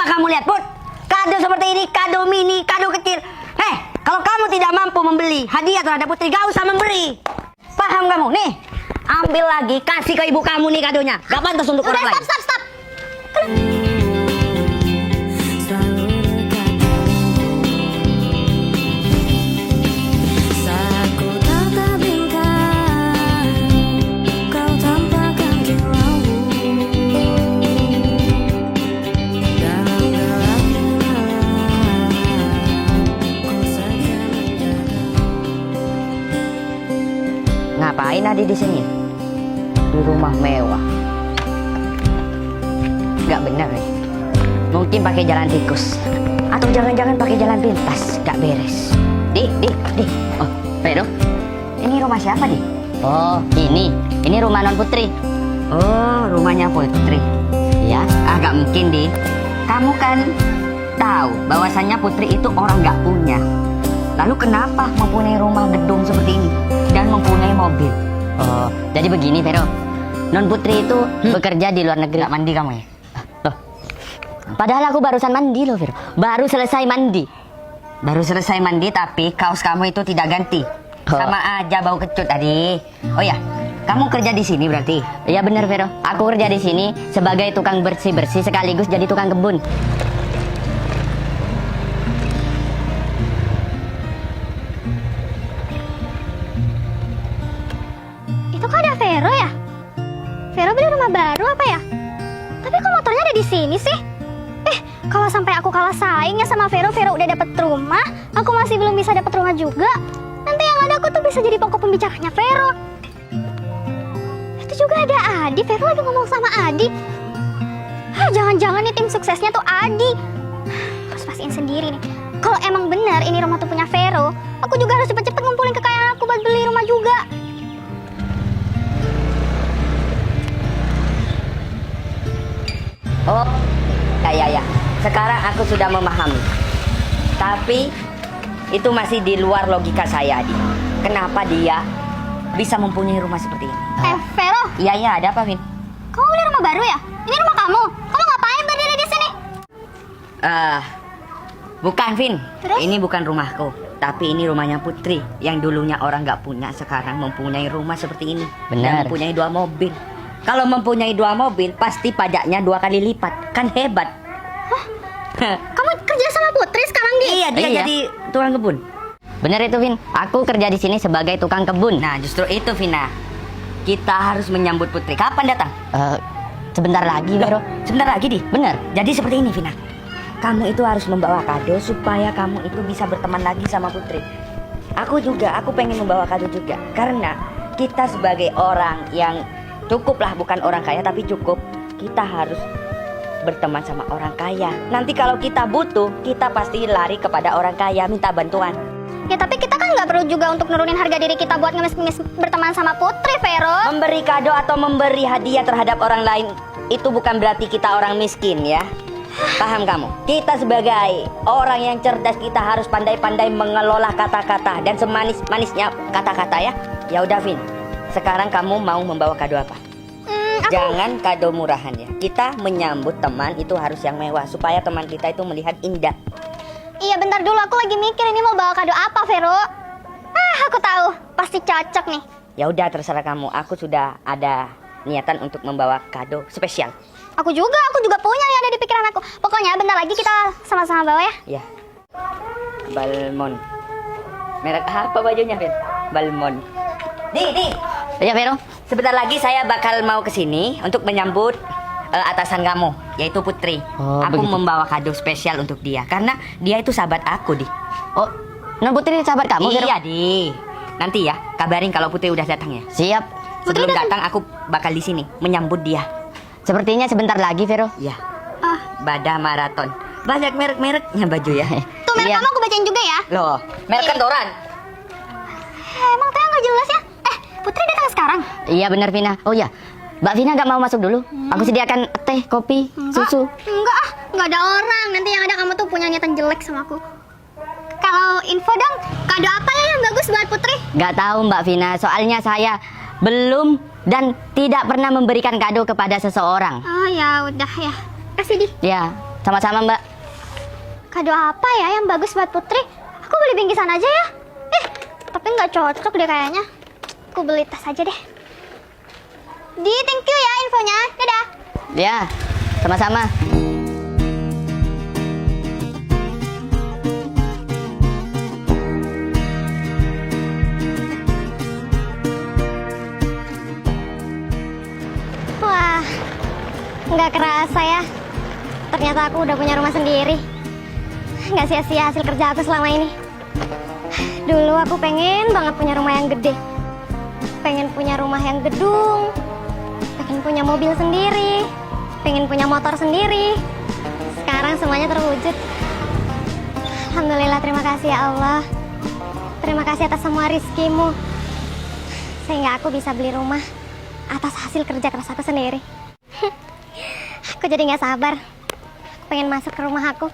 kamu lihat, Put? Kado seperti ini, kado mini, kado kecil. Kalau kamu tidak mampu membeli hadiah terhadap Putri, gak usah memberi. Paham kamu? Nih, ambil lagi, kasih ke ibu kamu nih kadonya. Gak pantas untuk orang lain. Stop. Ngapain Adi di sini? Di rumah mewah. Gak bener nih. Mungkin pakai jalan tikus. Atau jangan-jangan pakai jalan pintas. Gak beres. Di. Oh, Vero. Ini rumah siapa, Di? Oh, ini rumah non Putri. Oh, rumahnya Putri. Ya, agak mungkin, Di. Kamu kan tahu bahwasannya Putri itu orang gak punya. Lalu kenapa mempunyai rumah gedung seperti ini dan mempunyai mobil? Oh, jadi begini, Vero. Non Putri itu bekerja di luar negeri. Gak mandi kamu ya? Loh, padahal aku barusan mandi loh, Vero. Baru selesai mandi. Baru selesai mandi, tapi kaos kamu itu tidak ganti. Sama aja bau kecut tadi. Oh ya, kamu kerja di sini berarti? Iya benar, Vero. Aku kerja di sini sebagai tukang bersih-bersih sekaligus jadi tukang kebun. Itu kok ada Vero ya? Vero beli rumah baru apa ya? Tapi kok motornya ada di sini sih? Kalau sampai aku kalah saingnya sama Vero udah dapet rumah, aku masih belum bisa dapet rumah juga. Nanti yang ada aku tuh bisa jadi pokok pembicaranya Vero. Itu juga ada Adi, Vero lagi ngomong sama Adi. Jangan-jangan nih tim suksesnya tuh Adi. Harus pastiin sendiri nih. Kalau emang benar ini rumah tuh punya Vero, aku juga harus cepet-cepet ngumpulin kekayaan aku buat beli rumah juga. Oh, ya. Sekarang aku sudah memahami. Tapi itu masih di luar logika saya, Adi. Kenapa dia bisa mempunyai rumah seperti ini? Vero? Iya, ada apa, Vin? Kamu beli rumah baru ya? Ini rumah kamu. Kamu ngapain berdiri di sini? Bukan, Vin. Terus? Ini bukan rumahku. Tapi ini rumahnya Putri. Yang dulunya orang nggak punya, sekarang mempunyai rumah seperti ini. Benar. Dan mempunyai 2 mobil. Kalau mempunyai 2 mobil, pasti pajaknya 2 kali lipat. Kan hebat. Kamu kerja sama Putri sekarang, Di? Iya, dia Iya. jadi tukang kebun. Bener itu, Vin. Aku kerja di sini sebagai tukang kebun. Nah, justru itu, Vina. Kita harus menyambut Putri. Kapan datang? Sebentar lagi, Vero. Sebentar lagi, Di. Bener. Jadi seperti ini, Vina. Kamu itu harus membawa kado supaya kamu itu bisa berteman lagi sama Putri. Aku pengen membawa kado juga. Karena kita sebagai orang yang cukuplah, bukan orang kaya tapi cukup, kita harus berteman sama orang kaya. Nanti kalau kita butuh, kita pasti lari kepada orang kaya minta bantuan. Ya tapi kita kan nggak perlu juga untuk nurunin harga diri kita buat ngemis-ngemis berteman sama Putri, Vero. Memberi kado atau memberi hadiah terhadap orang lain itu bukan berarti kita orang miskin ya. Paham kamu? Kita sebagai orang yang cerdas, kita harus pandai-pandai mengelola kata-kata dan semanis-manisnya kata-kata ya. Ya udah, Vin. Sekarang kamu mau membawa kado apa? Jangan kado murahan ya. Kita menyambut teman itu harus yang mewah supaya teman kita itu melihat indah. Iya, bentar dulu, aku lagi mikir ini mau bawa kado apa, Vero. Aku tahu, pasti cocok nih. Ya udah, terserah kamu. Aku sudah ada niatan untuk membawa kado spesial. Aku juga punya yang ada di pikiran aku. Pokoknya bentar lagi kita sama-sama bawa ya. Ya. Balmon. Merek apa bajunya, Vin? Balmon. Di. Iya, Vero. Sebentar lagi saya bakal mau ke sini untuk menyambut atasan kamu, yaitu Putri. Oh, aku begitu. membawa kado spesial untuk dia karena dia itu sahabat aku, Di. Oh, non Putri sahabat kamu, Vero? Iya, Di. Nanti ya, kabarin kalau Putri udah datang ya. Siap. Sebelum datang aku bakal di sini menyambut dia. Sepertinya sebentar lagi, Vero. Ya. Bada maraton. Banyak merek-mereknya baju ya. Tuh merek Iya. kamu aku bacain juga ya. Loh, merek kantoran. Emang teh nggak jelas ya? Putri datang sekarang? Iya benar, Vina. Oh ya, Mbak Vina nggak mau masuk dulu? Aku sediakan teh, kopi, susu. Enggak, nggak ada orang. Nanti yang ada kamu tuh punya niatan jelek sama aku. Kalau info dong, kado apa ya yang bagus buat Putri? Nggak tahu, Mbak Vina. Soalnya saya belum dan tidak pernah memberikan kado kepada seseorang. Oh ya udah ya. Kasih di. Ya, Sama-sama, Mbak. Kado apa ya yang bagus buat Putri? Aku beli bingkisan aja ya. Tapi nggak cocok deh kayaknya. Aku beli tas aja deh. Di, thank you ya infonya. Dadah. Ya, sama-sama. Wah, nggak kerasa ya. Ternyata aku udah punya rumah sendiri. Nggak sia-sia hasil kerja aku selama ini. Dulu aku pengen banget punya rumah yang gede. Pengen punya rumah yang gedung. Pengen punya mobil sendiri. Pengen punya motor sendiri. Sekarang semuanya terwujud. Alhamdulillah, terima kasih ya Allah. Terima kasih atas semua rizkimu. Sehingga aku bisa beli rumah atas hasil kerja keras aku sendiri. Aku jadi nggak sabar. Aku pengen masuk ke rumah aku.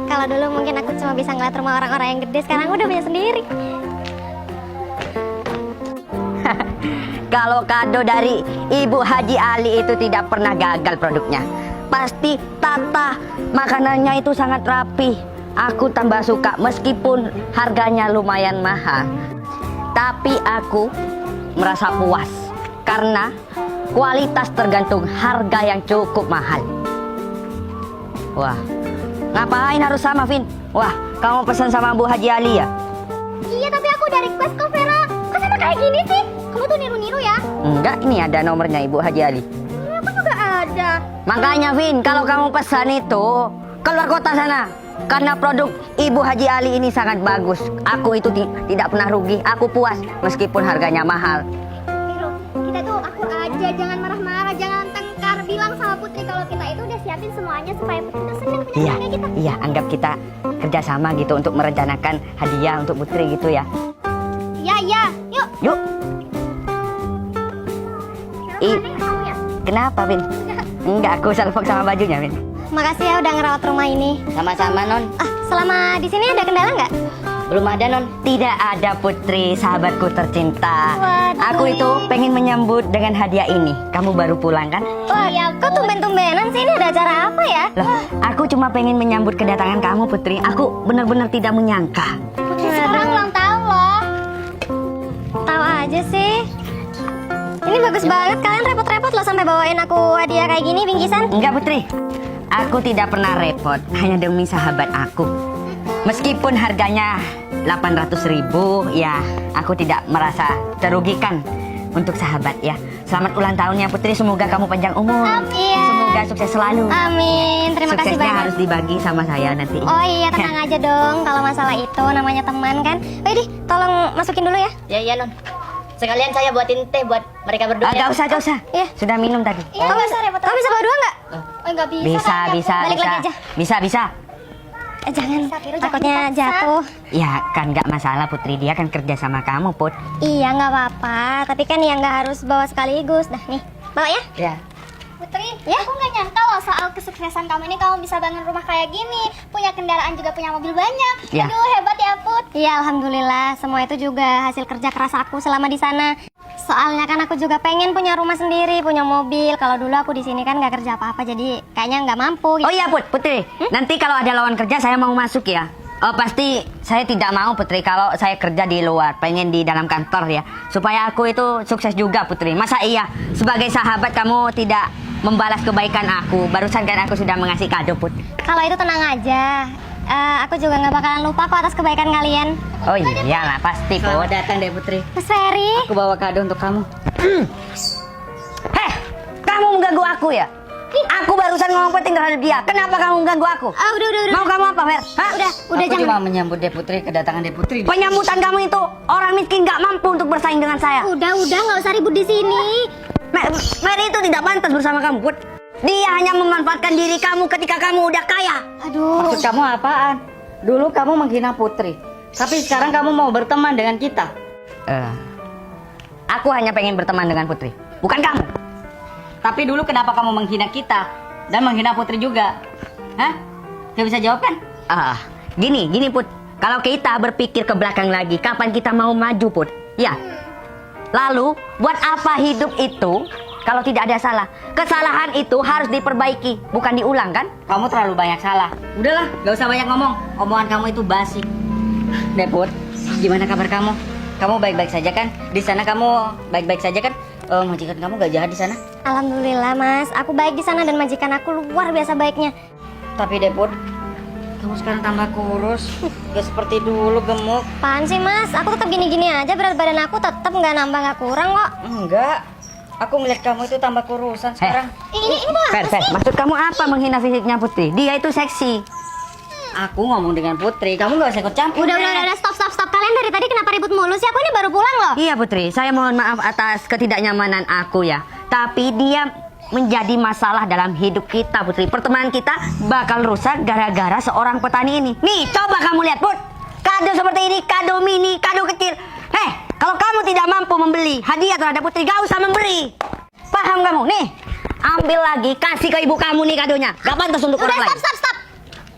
Kalau dulu mungkin aku cuma bisa ngeliat rumah orang-orang yang gede, sekarang udah punya sendiri. Kalau kado dari Ibu Haji Ali itu tidak pernah gagal produknya. Pasti tata makanannya itu sangat rapi. Aku tambah suka meskipun harganya lumayan mahal. Tapi aku merasa puas karena kualitas tergantung harga yang cukup mahal. Wah, ngapain harus sama, Vin? Wah, kamu pesan sama Bu Haji Ali ya? Iya, tapi aku udah request kok, Vera. Kok sama kayak gini sih? Kamu tuh niru-niru ya? Enggak, ini ada nomornya Ibu Haji Ali. Aku juga ada. Makanya, Vin, kalau kamu pesan itu keluar kota sana. Karena produk Ibu Haji Ali ini sangat bagus. Aku itu tidak pernah rugi. Aku puas meskipun harganya mahal. Vero, kita tuh akur aja, jangan marah-marah, jangan tengkar. Bilang sama Putri kalau kita itu udah siapin semuanya supaya Putri tuh seneng punya Iya, keluarga kita. iya, anggap kita kerjasama gitu untuk merencanakan hadiah untuk Putri gitu ya. Iya, iya. Yuk. Yuk. Sekarang mana kamu ya? Kenapa, Vin? Enggak, aku salfok sama bajunya, Vin. Makasih ya udah ngerawat rumah ini. Sama-sama, Non. Selama di sini ada kendala nggak? Belum ada, Non. Tidak ada, Putri, sahabatku tercinta. Waduh. Aku itu pengen menyambut dengan hadiah ini. Kamu baru pulang kan? Wah, iya, kok tumben-tumbenan sih, ini ada acara apa ya? Loh, aku cuma pengen menyambut kedatangan kamu, Putri. Aku benar-benar tidak menyangka. Putri sekarang ulang tahun loh. Tahu aja sih. Ini bagus banget, kalian repot-repot loh sampai bawain aku hadiah kayak gini, bingkisan. Enggak, Putri. Aku tidak pernah repot, hanya demi sahabat aku. Meskipun harganya 800.000, ya aku tidak merasa terugikan untuk sahabat ya. Selamat ulang tahunnya, Putri, semoga kamu panjang umur. Iya. Semoga sukses selalu. Amin, terima kasih Suksesnya banyak. harus dibagi sama saya nanti. Oh iya, tenang aja dong, kalau masalah itu namanya teman kan. Di, tolong masukin dulu ya. Ya, iya, Non. Sekalian saya buatin teh buat mereka berdua. Gak usah, gak usah. Iya. Sudah minum tadi. Iya, nggak usah repot. Kamu bisa bawa dua nggak? Oh, nggak bisa. Bisa, kayaknya. bisa, Balik bisa. lagi aja. Bisa. Jangan, takutnya jatuh. Ya kan nggak masalah, Putri, dia kan kerja sama kamu, Put. Iya, nggak apa-apa. Tapi kan ya nggak harus bawa sekaligus. Dah nih, bawa ya. Ya. Putri, ya? Aku nggak nyangka loh soal kesuksesan kamu ini, kamu bisa bangun rumah kayak gini, punya kendaraan juga, punya mobil banyak. Ya. Aduh, hebat ya, Put. Iya, alhamdulillah. Semua itu juga hasil kerja keras aku selama di sana. Soalnya kan aku juga pengen punya rumah sendiri, punya mobil. Kalau dulu aku di sini kan nggak kerja apa-apa, jadi kayaknya nggak mampu. Oh iya, Putri. Nanti kalau ada lowongan kerja saya mau masuk ya. Oh, pasti saya tidak mau, Putri, kalau saya kerja di luar, pengen di dalam kantor ya. Supaya aku itu sukses juga, Putri. Masa iya sebagai sahabat kamu tidak membalas kebaikan aku? Barusan kan aku sudah mengasih kado, Put. Kalau itu tenang aja. Aku juga nggak bakalan lupa kok atas kebaikan kalian. Oh iyalah, pasti, Put. Selamat datang deh, Putri. Mas Ferry. Aku bawa kado untuk kamu. Heh, kamu mengganggu aku ya? Aku barusan ngomong penting terhadap dia. Kenapa kamu mengganggu aku? Udah. Mau kamu apa, Fer? Hah? Udah Aku jangan. cuma menyambut deh Putri, kedatangan deh Putri. Penyambutan kamu itu orang miskin nggak mampu untuk bersaing dengan saya. Udah, nggak usah ribut di sini. Mary itu tidak pantas bersama kamu, Put. Dia hanya memanfaatkan diri kamu ketika kamu udah kaya. Aduh. Maksud kamu apaan? Dulu kamu menghina Putri, tapi sekarang kamu mau berteman dengan kita. Aku hanya pengen berteman dengan Putri, bukan kamu. Tapi dulu kenapa kamu menghina kita dan menghina Putri juga? Hah? Gak bisa jawab kan? Gini Put. Kalau kita berpikir ke belakang lagi, kapan kita mau maju, Put? Ya. Lalu, buat apa hidup itu kalau tidak ada salah. Kesalahan itu harus diperbaiki, bukan diulang kan? Kamu terlalu banyak salah. Udahlah, gak usah banyak ngomong. Omongan kamu itu basi. Deput, gimana kabar kamu? Kamu baik-baik saja kan? Di sana kamu baik-baik saja kan? Majikan kamu gak jahat di sana? Alhamdulillah mas, aku baik di sana dan majikan aku luar biasa baiknya. Tapi Deput, kamu sekarang tambah kurus. Gak seperti dulu gemuk. Apaan sih mas? Aku tetap gini-gini aja, berat badan aku tetap nggak nambah nggak kurang kok. Enggak. Aku melihat kamu itu tambah kurusan sekarang. Ini tuh Fer, maksud kamu apa menghina fisiknya Putri? Dia itu seksi. Aku ngomong dengan Putri, kamu gak usah ikut campur. udah, stop. Kalian dari tadi kenapa ribut mulu sih? Aku ini baru pulang loh. Iya Putri, saya mohon maaf atas ketidaknyamanan aku ya. Tapi dia menjadi masalah dalam hidup kita Putri. Pertemanan kita bakal rusak gara-gara seorang petani ini. Nih, coba kamu lihat Put. Kado seperti ini, kado mini, kado kecil. Kalau kamu tidak mampu membeli hadiah terhadap Putri, gak usah memberi. Paham kamu? Nih, ambil lagi, kasih ke ibu kamu nih kadonya. Gak pantas untuk Udah, orang lain. stop.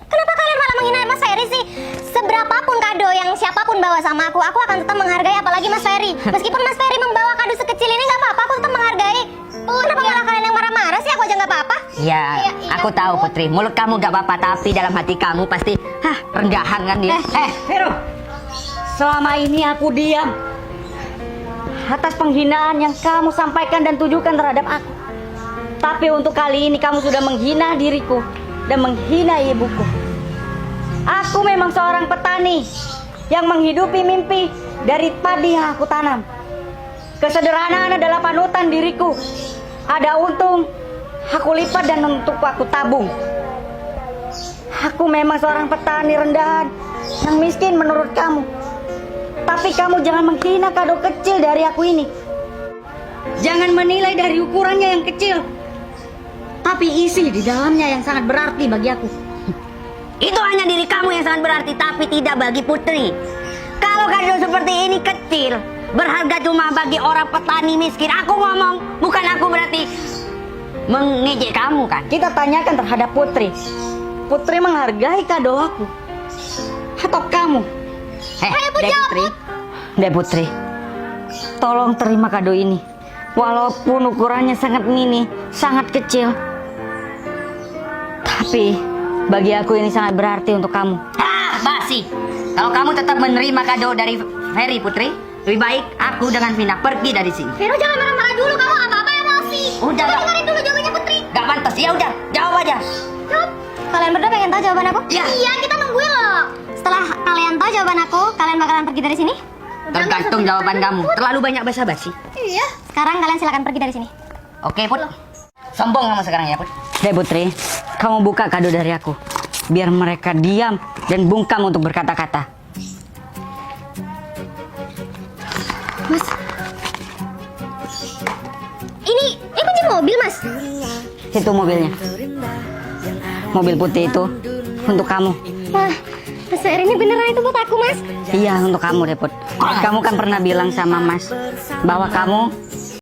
Kenapa kalian malah menghina Mas Ferry sih? Seberapapun kado yang siapapun bawa sama aku akan tetap menghargai, apalagi Mas Ferry. Meskipun Mas Ferry membawa kado sekecil ini nggak apa-apa, aku tetap menghargai. Kenapa malah kalian yang marah-marah sih? Aku aja nggak apa-apa. Ya, aku tahu Putri, mulut kamu gak apa-apa, tapi dalam hati kamu pasti, rendahan kan dia. Vero, selama ini aku diam atas penghinaan yang kamu sampaikan dan tujukan terhadap aku. Tapi untuk kali ini kamu sudah menghina diriku dan menghina ibuku. Aku memang seorang petani yang menghidupi mimpi dari padi yang aku tanam. Kesederhanaan adalah panutan diriku. Ada untung, aku lipat dan untuk aku tabung. Aku memang seorang petani rendahan yang miskin menurut kamu. Tapi kamu jangan menghina kado kecil dari aku ini. Jangan menilai dari ukurannya yang kecil, tapi isi di dalamnya yang sangat berarti bagi aku. Itu hanya diri kamu yang sangat berarti, tapi tidak bagi Putri. Kalau kado seperti ini kecil, berharga cuma bagi orang petani miskin. Aku ngomong, bukan aku berarti mengejek kamu kan? Kita tanyakan terhadap Putri. Putri menghargai kado aku atau kamu? Dek Putri, Tolong terima kado ini. Walaupun ukurannya sangat mini, sangat kecil, tapi bagi aku ini sangat berarti untuk kamu. basi. Kalau kamu tetap menerima kado dari Ferry Putri, lebih baik aku dengan Vina pergi dari sini. Vero jangan marah-marah dulu, kamu apa-apa emosi. Udah, Coba gak- dengerin dulu jawabannya Putri. Gak pantas, ya udah, jawab aja. Jawab. Kalian berdua pengen tahu jawaban aku? Iya. Iya, kita nungguin loh. Setelah kalian tahu jawaban aku, kalian bakalan pergi dari sini? Tergantung jawaban kamu. Terlalu banyak basa-basi. Iya. Sekarang kalian silakan pergi dari sini. Oke Put. Sombong kamu sekarang ya Put. Dek Putri, kamu buka kado dari aku, biar mereka diam dan bungkam untuk berkata-kata. Mas. Ini kunci mobil, Mas. Itu mobilnya. Mobil putih itu untuk kamu. Wah, Mas Ferry ini beneran itu buat aku, Mas. Iya, untuk kamu, Deput. Kamu kan pernah bilang sama Mas bahwa kamu